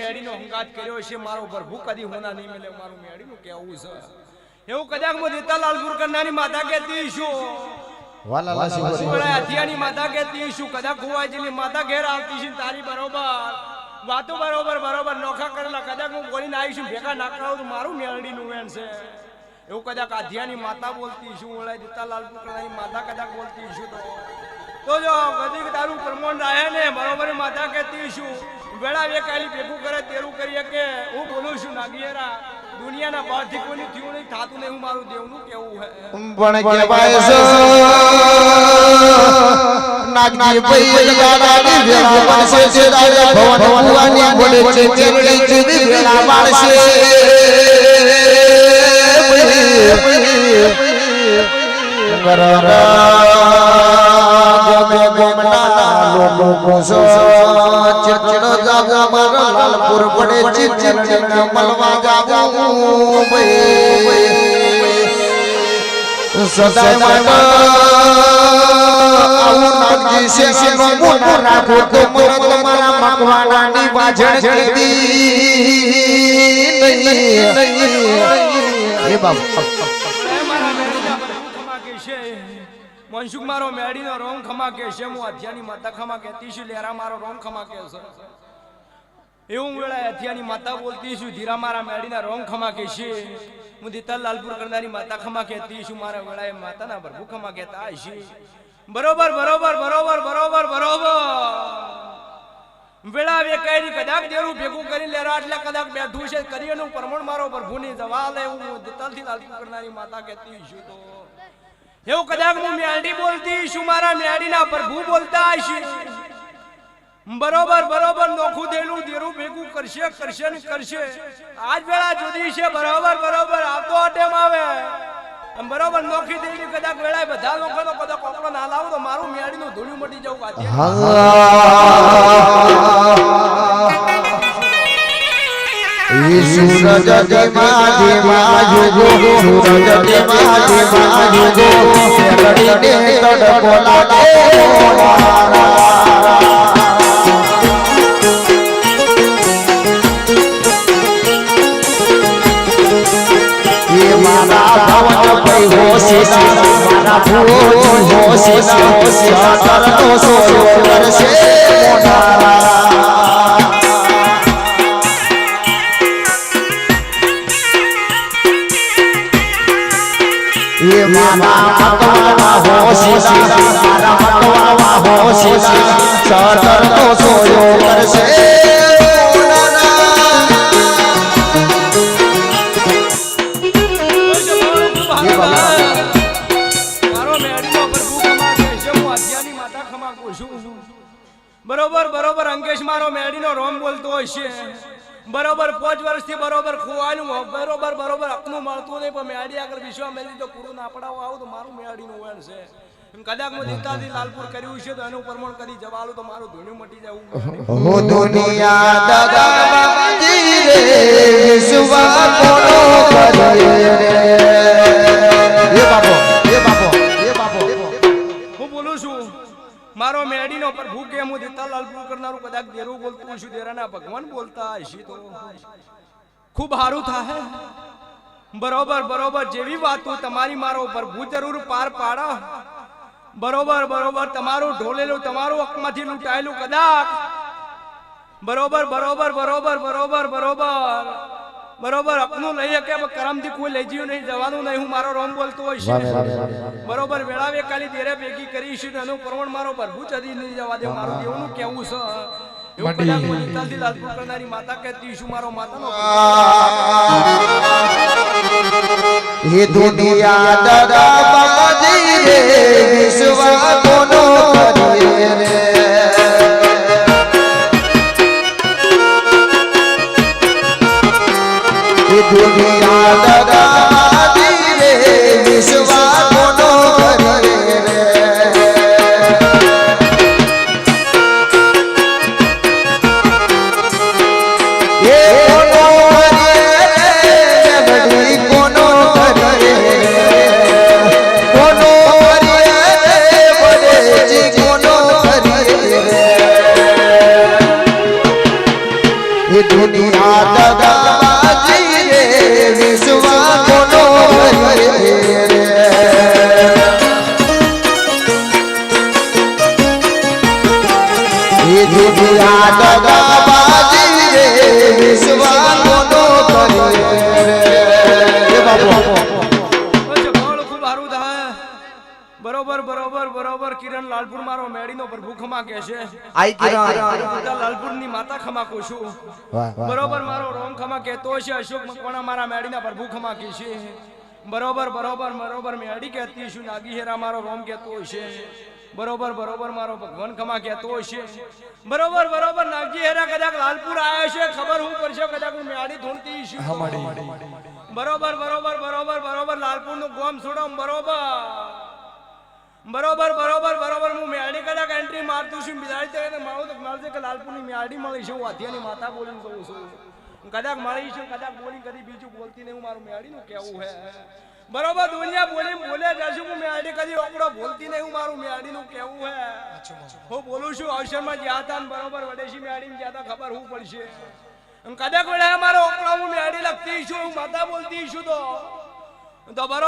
મેડીનો હંગાત કર્યો છે મારો પ્રભુ કદી હોના નહીં મળે મારું મેડીનું કેવું છે એવું કદાચ મો દીતાલાલપુર કરનાની માતા કહેતી છું વાલા હથિયાની માતા કહેતી છું કદાચ કુવાજીની માતા ઘેર આવતી છે તારી બરોબર વાતો બરોબર નોખા કરેલા કદાચ હું બોલીને આવી છું ભેગા ના કરાવું તો મારું મેળડીનું વેણ છે એવું કદાચ આધ્યાની માતા બોલતી છું ઓળાય દીતાલાલપુર કરનાની માતા કદાચ બોલતી છું તો જો કદી તારું પ્રમોણ રહે ને બરોબર માતા કહેતી છું વેળા વેકાલી ભેગું કરે તેરું કરીએ કે હું બોલું છું નાગિયેરા દુનિયાના બહારથી કોઈની થયું નહીં થાતું નહીં હું મારું દેવનું કેવું હે પણ કહેવાય છે નાગની પૈયા ગાડાની વેળા માણસે છે દાદા ભવન ભવાની બોલે છે ચેરડી ચુદી વેળા માણસે લાલપુર પડે ચીચી મલવા જાવું સદાય માટે આવું નાગજી છે મોના રાખો તો મને તમારા મકવાણાની વાજણ કેવી નહીં એ બાબા મનસુખ મારો મેડીનો રોંગ ખમા કે છે હું હથિયાની માતા ખમા કહેતી છું લેરા મારો રોંગ ખમા કે છે એવું વેળા હથિયાની માતા બોલતી છું ધીરા મારા મેડીના રોંગ ખમા કે છે હું દીતાલાલપુર કરનારી માતા ખમા કહેતી છું મારા વેળાએ માતાના પ્રભુ ખમા કહેતા છે બરોબર વેળા વેકાઈ કદાચ દેરું ભેગું કરી લેરા એટલે કદાચ બેઠું છે કરીએનું પ્રમાણ મારો પ્રભુની જવા લે હું દીતાલથી લાલપુર કરનારી માતા કહેતી છું તો એવું કદાચ હું મેડી બોલતી છું મારા મેડીના પ્રભુ બોલતા છે બરોબર નોખું થયેલું દેરું ભેગું કરશે આજ વેળા જુદી છે બરોબર આવતો ટેમ આવે બરોબર નોખી થયેલી કદાચ વેળા બધા લોકો તો કદાચ કોકડો ના લાવું તો મારું મેડીનું ધૂળ્યું મટી જવું સૂરજ દેવા જોગો સૂરજ દેવા જોગો લડીને તડકો લાગે એ મારા ભવન પઈ હોશીના મારા ભૂલ હોશીના કરતો સોયો કરશે મોનારા ये मामा मकवावा होशिना मारा मकवावा होशिना चादर तो सोयो करसे મારો મેડીનો પ્રભુ ખમા કે છે હું હથિયાની માતા ખમા કહું છું બરોબર અંકેશ મારો મેડીનો રોમ બોલતો હશે બરોબર 5 વર્ષથી બરોબર ખોવાનું બરોબર અપનું મળતું નહીં પણ મેડી આગળ વિશ્વા મેલી તો પૂરું ના પડાવો આવું તો મારું મેડીનું વેણ છે કદાચ હું દીતાથી લાલપુર કર્યું છે તો એનું પ્રમાણ કરી જવાલું તો મારું ધૂણ્યું મટી જવું હો દુનિયા દાદાજી રે વિશ્વા કોનો કરે રે એ બાપો હું બોલું છું મારો મેડીનો પ્રભુ કે હું દીતાલાલપુર કરનારું કદાચ દેરું બોલતું છું દેરાના ભગવાન બોલતા હશે તો ખૂબ સારું થાય બરોબર જેવી વાતો તમારી મારો પ્રભુ જરૂર પાર પાડા બરોબર તમારું ઢોલેલું તમારું હકમાંથી લૂંટાયેલું કદાચ બરોબર અપનું લઈ શકે કરમથી કોઈ લઈ જ્યું નહીં જવાનું નહીં હું મારો રોમ બોલતો હોય છે બરોબર વેળા વેકાલી દેરે ભેગી કરીશું એનું પ્રમાણ મારો પ્રભુ ચડી નહીં જવા દે મારું દેવનું કેવું છે એવું કદાચ દીતાલથી લાલપુર કરનારી માતા કહેતી છું મારો માતાનો ये दुनिया दादा बाजी रे विश्वा कोनो करे रे ये दुनिया दादा बाजी रे विश्वा कोनो करे रे ये कोनो करे कोनो દુનિયા દગાબાજી રે વિશ્વા કોનો કરે રે એ દુનિયા દગાબાજી રે વિશ્વા કોનો કરે રે બાબુ ખૂબ સારું થાય બરોબર બરોબર બરોબર કિરણ લાલપુર મારો મેડીનો પ્રભુ ખમા કે છે આઈ કિરણ લાલપુર ની માતા ખમા કહું છું બરોબર મારો રોમ ખમા કહેતો છે અશોક મકવાણા મારા મેડીના પ્રભુ ખમા કે છે બરોબર બરોબર બરોબર મેડી કહેતી છું નાગી હેરા મારો રોમ કહેતો છે બરોબર બરોબર મારો ભગવાન ખમા કહેતો છે બરોબર બરોબર નાગજી હેરા કદાચ લાલપુર આવ્યો છે ખબર હું પડશે કદાચ હું મેડી ધૂણતી છું બરોબર બરોબર બરોબર બરોબર લાલપુર નું ગોમ છોડો બરોબર બરોબર બરોબર બરોબર હું મેડી કદાચ એન્ટ્રી મારતું છું બિલાડી તો મારું તો મળશે કે લાલપુરની મેડી મળી છે હું વાધિયાની માતા બોલીને કહું છું કદાચ મળી છું કદાચ બોલી કદી બીજું બોલતી નહીં હું મારું મેડીનું કેવું હે બરોબર દુનિયા બોલી બોલે જશું હું મેડી કદી ઓકડો બોલતી નહીં હું મારું મેડીનું કેવું હે હું બોલું છું અવસરમાં જ્યાં હતા ને બરોબર વડેશી મેડીને જ્યાં હતા ખબર હું પડશે કદાચ વડે મારો ઓકડો હું મેડી લખતી છું માતા બોલતી છું તો બરોબર